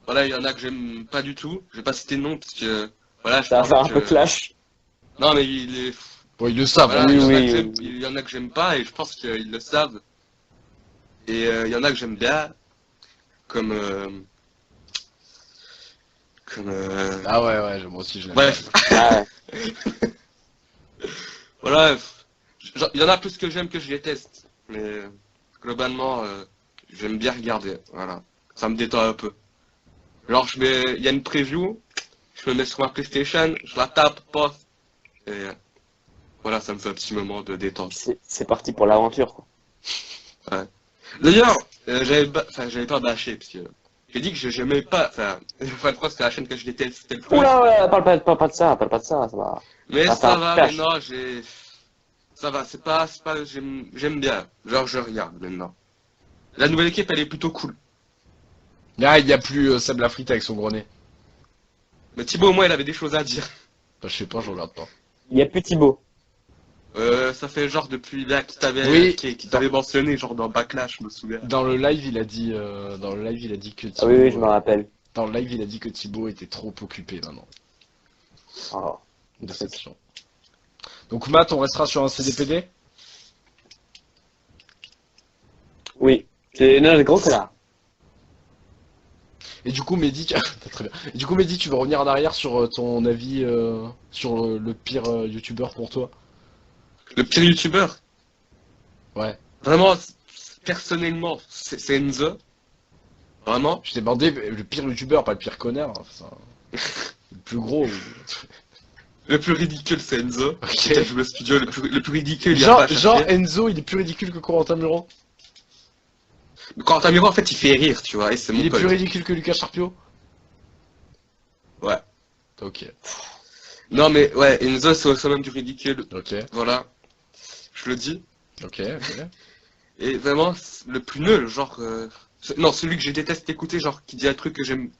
voilà, il y en a que j'aime pas du tout. Je vais pas citer de nom parce que, voilà, je Ça va pense faire un que- peu clash. Non, mais il est... Bon, ils le savent, Voilà, hein, oui, il y en a oui, que oui. j'aime- il y en a que j'aime pas et je pense qu'ils le savent. Et il y en a que j'aime bien, comme... Ah ouais, moi aussi je l'aime. Bref, Ah ouais. voilà, il y en a plus que j'aime que je déteste. Mais globalement, j'aime bien regarder, voilà. Ça me détend un peu. Genre, il y a une preview, je me mets sur ma PlayStation, je la tape, paf, et voilà, ça me fait un petit moment de détente. C'est parti pour l'aventure, quoi. D'ailleurs, j'avais pas bâché, parce que j'ai dit que j'aimais pas, enfin, je crois que c'était la chaîne que je détestais le plus. Oula, ouais, parle pas de ça, ça va. Mais Ah, ça ça va, clash. maintenant, Ça va, j'aime bien. Genre, je regarde maintenant. La nouvelle équipe, elle est plutôt cool. Là, il n'y a plus Seb Lafrite avec son gros nez. Mais Thibaut, au moins, il avait des choses à dire. Bah, je sais pas, je regarde pas. Il y a plus Thibaut. Ça fait genre depuis là qui t'avait mentionné, genre dans Backlash, je me souviens. Dans le live, il a dit, que Thibaut, Ah oui, je me rappelle. dans le live, il a dit que Thibaut était trop occupé maintenant. Oh. Déception. Donc Matt, on restera sur un CDPD. Oui. C'est un gros connard. Et du coup, Mehdi, très bien. Et du coup, Mehdi, tu veux revenir en arrière sur ton avis sur le pire youtubeur pour toi? Le pire youtubeur, Ouais. vraiment, personnellement, c'est Enzo. Vraiment. Je t'ai demandé le pire youtubeur, pas le pire connard. Enfin, le plus gros. Le plus ridicule, c'est Enzo. Ok. Peut-être le studio le plus ridicule, il y a Genre, pas à chercher. Enzo, il est plus ridicule que Corentin Muron. Quand t'as Miro, en fait, il fait rire, tu vois, et c'est mon Il est pote. plus ridicule que Lucas Charpio. Ouais. Ok. Non, mais ouais, Enzo, c'est au même du ridicule. Ok. Voilà. Je le dis. Ok. Ok. Et vraiment, le plus nul, genre... Non, celui que je déteste écouter, genre, qui dit un truc que j'aime...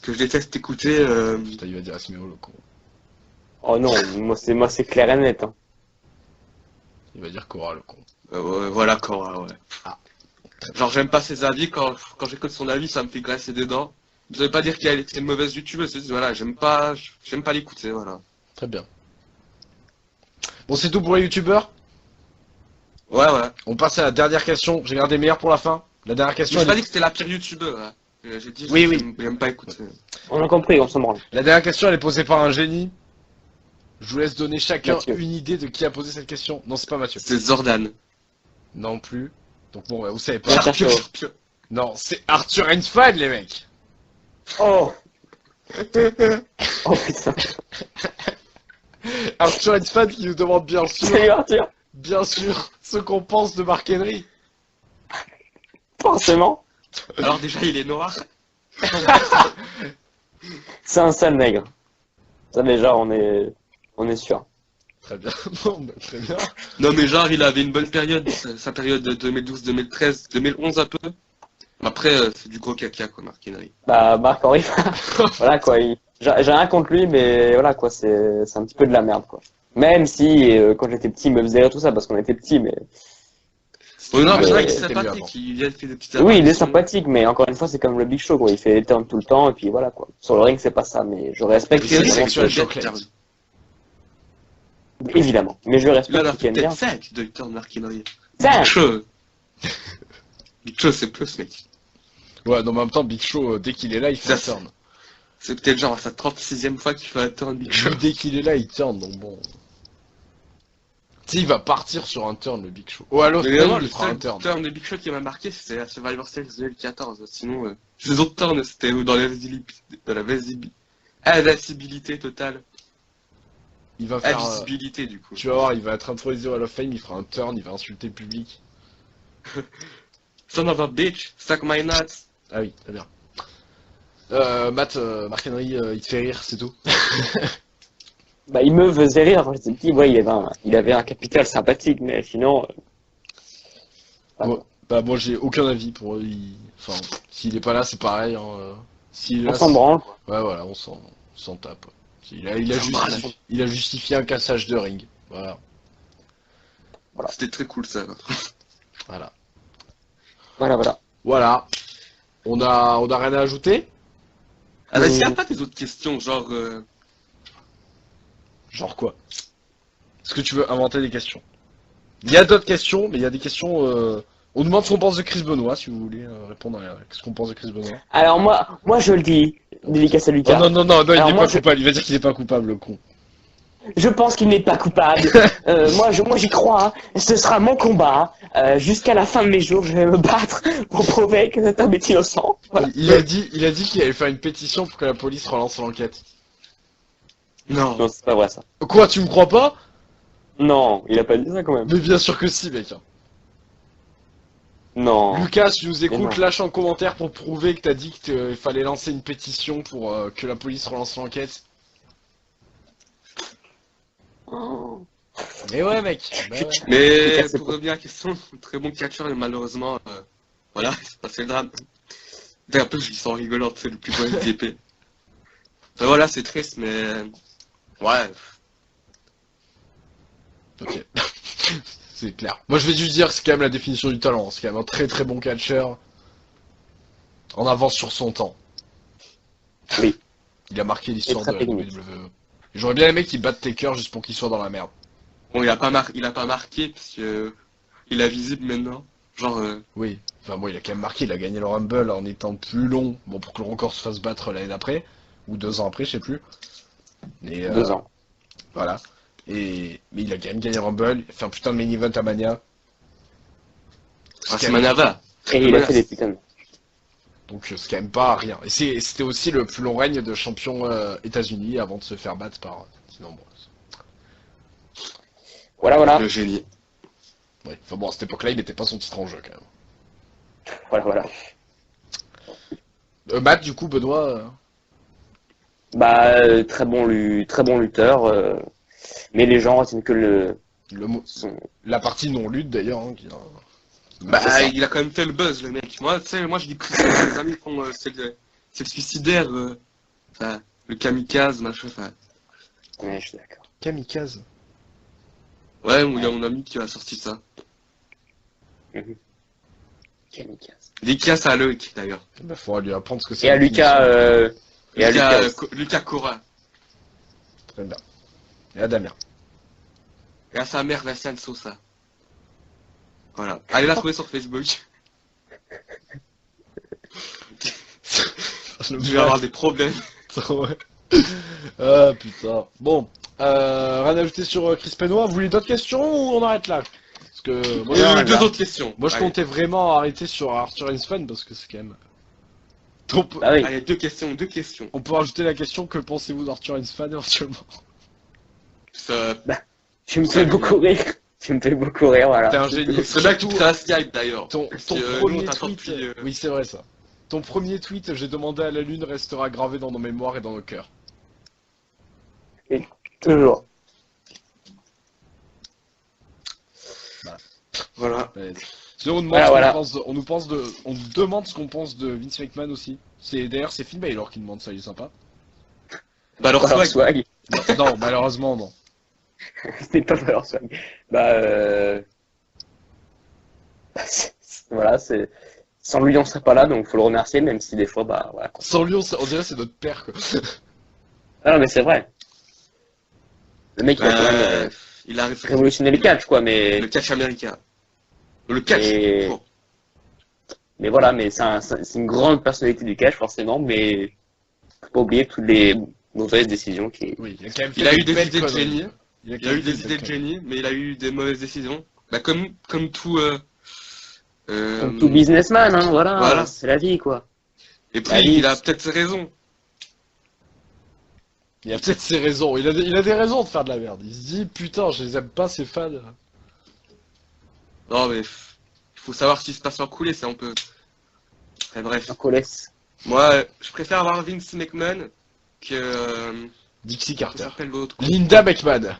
que je déteste écouter... Putain, il va dire Asmeo, le con. Oh non, moi c'est clair et net. Hein. Il va dire Cora, le con. ouais, voilà, Cora, ouais. Ah. Genre, j'aime pas ses avis, quand j'écoute son avis, ça me fait glacer des dents. Ça veut pas dire qu'elle était une mauvaise youtubeuse, c'est juste, voilà, j'aime pas l'écouter, voilà. Très bien. Bon, c'est tout pour les youtubeurs. Ouais, ouais. On passe à la dernière question. J'ai gardé meilleur pour la fin. La dernière question. J'ai pas elle est- dit que c'était la pire youtubeuse, hein. J'ai dit, Oui, oui. j'aime pas écouter. On a compris, on s'en branle. La dernière question, elle est posée par un génie. Je vous laisse donner chacun Mathieu. une idée de qui a posé cette question. Non, c'est pas Mathieu. C'est Zordan. Non plus. Donc bon, vous savez pas. Ouais. Arthur. Non, c'est Arthur Einstein, les mecs. Oh. Oh putain. Arthur Einstein qui nous demande Salut Arthur. bien sûr, ce qu'on pense de Mark Henry. Forcément. Alors déjà, il est noir. C'est un sale nègre. Ça déjà, on est sûr. Très bien. Bon, bah, très bien. Non mais genre, il avait une bonne période, sa période de 2012, 2013, 2011 un peu. Après, c'est du gros caca, quoi, Mark Henry. Bah, Marc-Henri, voilà quoi. J'ai rien contre lui, mais voilà quoi, c'est un petit peu de la merde quoi. Même si quand j'étais petit, il me faisait rire tout ça parce qu'on était petits, mais Oh, non, mais c'est vrai qu'il est C'était mieux avant. sympathique, il vient de faire des petites oui, il est apparitions. sympathique, mais encore une fois, c'est comme le Big Show quoi. Il fait les turns tout le temps et puis voilà quoi. Sur le ring, c'est pas ça, mais je respecte. Mark Henry, c'est c'est sexuel que chocolate. Évidemment, mais je Il en respecte a ceux qui aiment peut-être bien. 5 de turn Mark Henry. Cinq. Big Show. Big Show, c'est plus, mec. Ouais, non, mais en même temps, Big Show, dès qu'il est là, il fait un Ça, turn. C'est peut-être genre sa 36e fois qu'il fait un turn Big Show. Dès qu'il est là, il turn, donc bon. Tu sais, il va partir sur un turn, le Big Show. Oh, alors, Mais vraiment, il le fera un seul turn. turn de Big Show qui m'a marqué, c'était la Survivor Series 2014. Sinon, les autres turns, c'était dans l'invisibilité totale. Il va faire. Invisibilité, du coup. Tu vas voir, il va être intronisé au Hall of Fame, il fera un turn, il va insulter le public. Son of a bitch, suck my nuts. Ah oui, très bien. Matt, Mark Henry, il te fait rire, c'est tout. Bah, il me faisait rire quand j'étais petit. Ouais, il avait un capital sympathique, mais sinon. Bon, bah, moi, j'ai aucun avis pour eux. Enfin, s'il est pas là, c'est pareil. Hein. S'il est On là, s'en branle quoi. Ouais, voilà, on s'en tape. Ouais. S'en Il a justifié un cassage de ring. Voilà. C'était très cool, ça. Voilà. Voilà. Voilà. On a rien à ajouter? Ah, bah, s'il y a pas des autres questions, genre... Genre quoi? Est-ce que tu veux inventer des questions? Il y a d'autres questions, mais il y a des questions... On demande ce qu'on pense de Chris Benoit, si vous voulez répondre à ce qu'on pense de Chris Benoit. Alors moi je le dis, dédicace à Lucas. Oh, non, il Alors, n'est moi, pas coupable. Il va dire qu'il n'est pas coupable, le con. Je pense qu'il n'est pas coupable. Moi j'y crois. Hein. Ce sera mon combat. Jusqu'à la fin de mes jours, je vais me battre pour prouver que cet homme est innocent. Voilà. Il a dit qu'il allait faire une pétition pour que la police relance l'enquête. Non. Non, c'est pas vrai ça. Quoi, tu me crois pas? Non, il a pas dit ça quand même. Mais bien sûr que si, mec. Non. Lucas, tu nous écoutes, non. lâche un commentaire pour prouver que t'as dit qu'il fallait lancer une pétition pour que la police relance l'enquête. Mais ouais, mec. Bah ouais. Mais pour revenir à la question, très bon catcheur, et malheureusement, voilà, c'est passé le drame. Un peu, je dis sans rigolant, c'est le plus beau MTP. Enfin, voilà, c'est triste, mais ouais. Ok. C'est clair. Moi, je vais juste dire que c'est quand même la définition du talent. C'est quand même un très très bon catcheur. En avance sur son temps. Oui. Il a marqué l'histoire très de la technique. WWE. J'aurais bien aimé qu'il batte Taker juste pour qu'il soit dans la merde. Bon, il a pas marqué, parce que il est visible maintenant. Genre, Oui. Enfin bon, il a quand même marqué, il a gagné le Rumble en étant plus long. Bon, pour que le record se fasse battre l'année d'après. Ou 2 ans après, je sais plus. Et, 2 ans. Voilà. Mais il a quand même gagné le Rumble. Il a fait un putain de main event à Mania. c'est Manava. Et il a fait des putains de... Donc c'est quand même pas rien. Et c'était aussi le plus long règne de champion États-Unis avant de se faire battre par Dean Ambrose. Voilà, voilà. Le génie. Ouais. Enfin bon, à cette époque-là, il mettait pas son titre en jeu quand même. Voilà, voilà. Matt, du coup, Benoît. Bah, très bon lutteur. Mais les gens retiennent que La partie non-lutte d'ailleurs. Hein, Bah, il a quand même fait le buzz, le mec. Moi, tu sais, moi je dis que les amis font, c'est le suicidaire, enfin, le kamikaze, machin, enfin. Ouais, je suis d'accord. Kamikaze. Ouais, il y a mon ami qui a sorti ça. Kamikaze. Dédicace à Loïc, d'ailleurs. Bah, faudra lui apprendre ce que c'est. Et à Lucas, Lucas Cora. Très bien. Et à Damien. Et à sa mère, Vincent Sosa. Voilà. Allez la trouver sur Facebook. Je vais avoir des problèmes. Ouais. Ah putain. Bon. Rien à ajouter sur Chris Benoit. Vous voulez d'autres questions ou on arrête là? Parce que moi, Il y a deux autres questions. moi je Allez. comptais vraiment arrêter sur Arthur Hensman parce que c'est quand même. Ah oui. Allez, deux questions. On peut rajouter la question, que pensez-vous d'Arthur Hensman éventuellement? Ça... Tu me fais beaucoup rire. Tu me fais beaucoup rire, voilà. T'es un génie. C'est là que tu te crées un Skype d'ailleurs. Ton Parce ton que, nous, premier on t'attend tweet. depuis, Oui, c'est vrai ça. Ton premier tweet, j'ai demandé à la lune, restera gravé dans nos mémoires et dans nos cœurs. Toujours. Voilà. Ouais. Sinon, on nous demande ce qu'on pense de Vince McMahon aussi. D'ailleurs, c'est Finn Balor qui demande ça, il est sympa. Bah alors, Alors, swag. swag. Non, malheureusement, non. C'est pas leur swag. Bah, voilà, c'est... Sans lui, on serait pas là, donc faut le remercier, même si des fois, bah, voilà. Quoi. Sans lui, on dirait que c'est notre père, quoi. Ah non, mais c'est vrai. Le mec, il a quand même Il a révolutionné le catch, quoi, mais... Le catch américain. Le catch. Et- Bon. Mais voilà, mais c'est une grande personnalité du catch, forcément, mais faut pas oublier toutes les mauvaises décisions qui... Oui, il a quand même fait Il a eu des belles idées de conneries. génie. Il a Il a eu des idées de génie, mais il a eu des mauvaises décisions. Bah comme tout. Comme tout businessman, hein, voilà, Voilà. c'est la vie, quoi. Et puis La vie. il a peut-être ses raisons. Il a peut-être ses raisons. Il a des raisons de faire de la merde. Il se dit, putain, je les aime pas, ces fans. Non mais il faut savoir ce qui se passe en coulisses, c'est un peu. Enfin, bref. Donc on laisse. Moi, je préfère avoir Vince McMahon que. Dixie Comment Carter. s'appelle l'autre? Linda McMahon.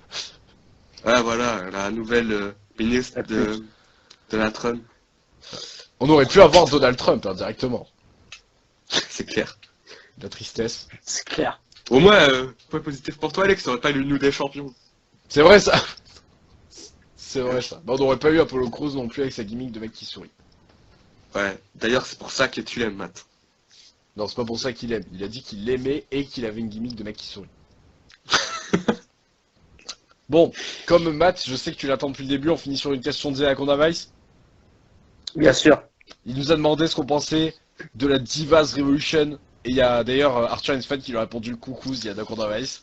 Ouais, voilà, la nouvelle ministre La de la Trump. On aurait pu avoir Donald Trump, hein, directement. C'est clair. La tristesse. C'est clair. Au moins, point positif pour toi, Alex, ça aurait pas eu nous des champions. C'est vrai, ça. C'est vrai, ça. Bah, on n'aurait pas eu Apollo Crews non plus avec sa gimmick de mec qui sourit. Ouais, d'ailleurs, c'est pour ça que tu l'aimes, Matt. Non, c'est pas pour ça qu'il aime. Il a dit qu'il l'aimait et qu'il avait une gimmick de mec qui sourit. Bon, comme Matt, je sais que tu l'attends depuis le début, on finit sur une question de Anaconda Vice. Bien sûr. Il nous a demandé ce qu'on pensait de la Divas Revolution. Et il y a d'ailleurs Arthur Hensman qui lui a répondu le coucou, il y a Anaconda Vice.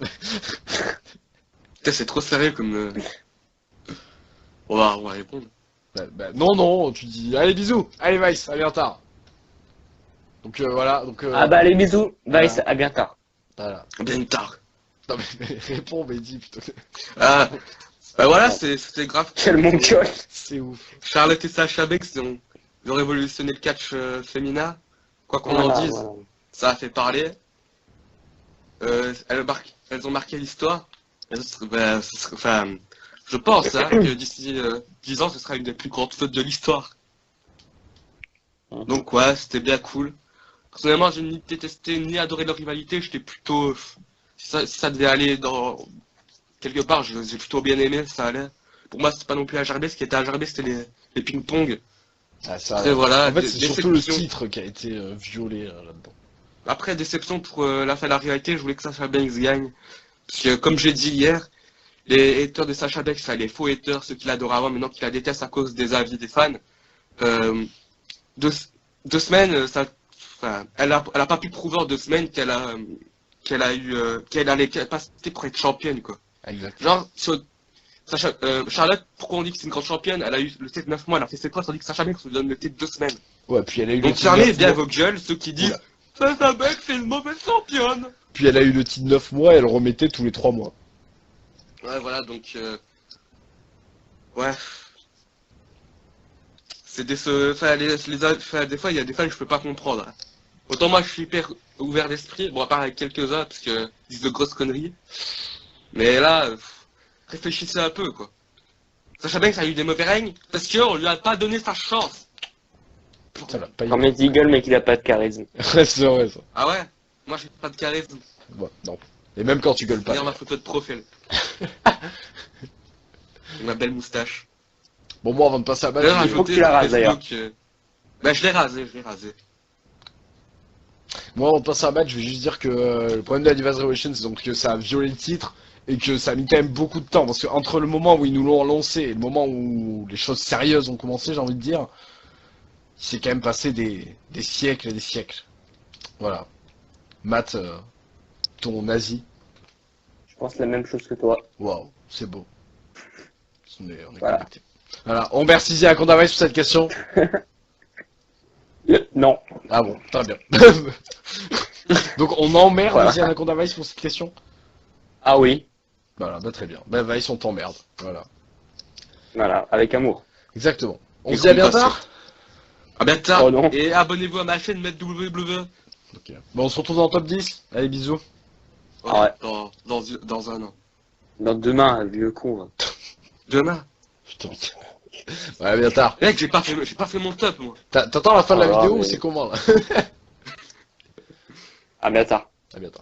Putain, c'est trop sérieux comme. On va répondre. Non, tu dis allez bisous, allez Vice, à bien tard. Donc voilà, donc. Ah bah les bisous, Vice, voilà. à bien tard. Voilà. Bien tard. Non mais réponds, mais dis plutôt. Ah, bah voilà, c'était grave. Quel mon gueule. C'est ouf. Charlotte et Sasha Banks ils ont révolutionné le catch féminin. Quoi qu'on Voilà, en dise, voilà. ça a fait parler. Elles ont marqué l'histoire. Enfin, je pense hein, que d'ici 10 ans, ce sera une des plus grandes fautes de l'histoire. Donc ouais, c'était bien cool. Personnellement, je ni détesté ni adoré leur rivalité, j'étais plutôt... Si ça devait aller dans... Quelque part, j'ai plutôt bien aimé, ça allait. Pour moi, c'était pas non plus HRB, ce qui était HRB, c'était les ping-pong. Ah, ça, Après, voilà, en fait, c'est surtout le déception. titre qui a été violé là-dedans. Après, déception pour la fin de la rivalité, je voulais que Sasha Banks gagne. Parce que, comme j'ai dit hier, les haters de Sasha Banks, enfin, les faux haters, ceux qui l'adorent avant, maintenant qui la détestent à cause des avis des fans, deux semaines, enfin, elle a pas pu prouver en 2 semaines qu'elle allait passer pour être championne, quoi. Exact. Genre, Charlotte, pourquoi on dit que c'est une grande championne? Elle a eu le titre 9 mois, elle a fait ses preuves, tandis que Sasha Banks nous donne le titre 2 semaines. Ouais, puis elle a eu le Donc titre fermez 9 bien mois. vos gueules, ceux qui disent Oula. Sasha Banks c'est une mauvaise championne. Puis elle a eu le titre 9 mois et elle remettait tous les 3 mois. Ouais, voilà, donc ouais. C'est enfin, des fois, il y a des fans que je peux pas comprendre. Hein. Autant moi, je suis hyper ouvert d'esprit, bon, à part avec quelques-uns, parce que ils disent de grosses conneries. Mais là, réfléchissez un peu, quoi. Sasha Banks a eu des mauvais règnes parce qu'on lui a pas donné sa chance. Ça l'a pas eu. Quand Matt Eagle, mais qu'il a pas de charisme. C'est vrai ça. Ah ouais? Moi, j'ai pas de charisme. Ouais, non. Et même quand tu gueules pas. Regarde ma photo de profil. Ma belle moustache. Bon, moi, avant de passer à D'ailleurs, match, faut que ajouté tu la sur rases, d'ailleurs. Facebook, bah, je l'ai rasé. moi, avant de passer à match, je vais juste dire que le problème de la Divas Revolution, c'est donc que ça a violé le titre et que ça a mis quand même beaucoup de temps. Parce que entre le moment où ils nous l'ont lancé et le moment où les choses sérieuses ont commencé, j'ai envie de dire, il s'est quand même passé des siècles et des siècles. Voilà. Matt, ton nazi, Je pense la même chose que toi. waouh, c'est beau. On est Voilà. connectés. Voilà, on remercie Zia Condavaïs pour cette question. Non. Ah bon, très bien. Donc on emmerde Voilà. Zia Condavaïs pour cette question. Ah oui. Voilà, bah très bien. Bah Vice, on t'emmerde. Voilà. Voilà, avec amour. Exactement. On Et se dit à bien compassion. tard. À bien tard. Oh non. Et abonnez-vous à ma chaîne Maître WWE. Ok. Bon, on se retrouve dans le top 10. Allez, bisous. Ah ouais. Dans un an. Dans demain, vieux con. Va. Demain. Putain. Ouais, à bien tard. Mec, j'ai pas fait mon top, moi. T'attends la fin de la Oh là, vidéo ou mais- c'est comment là? À bientôt. À bientôt.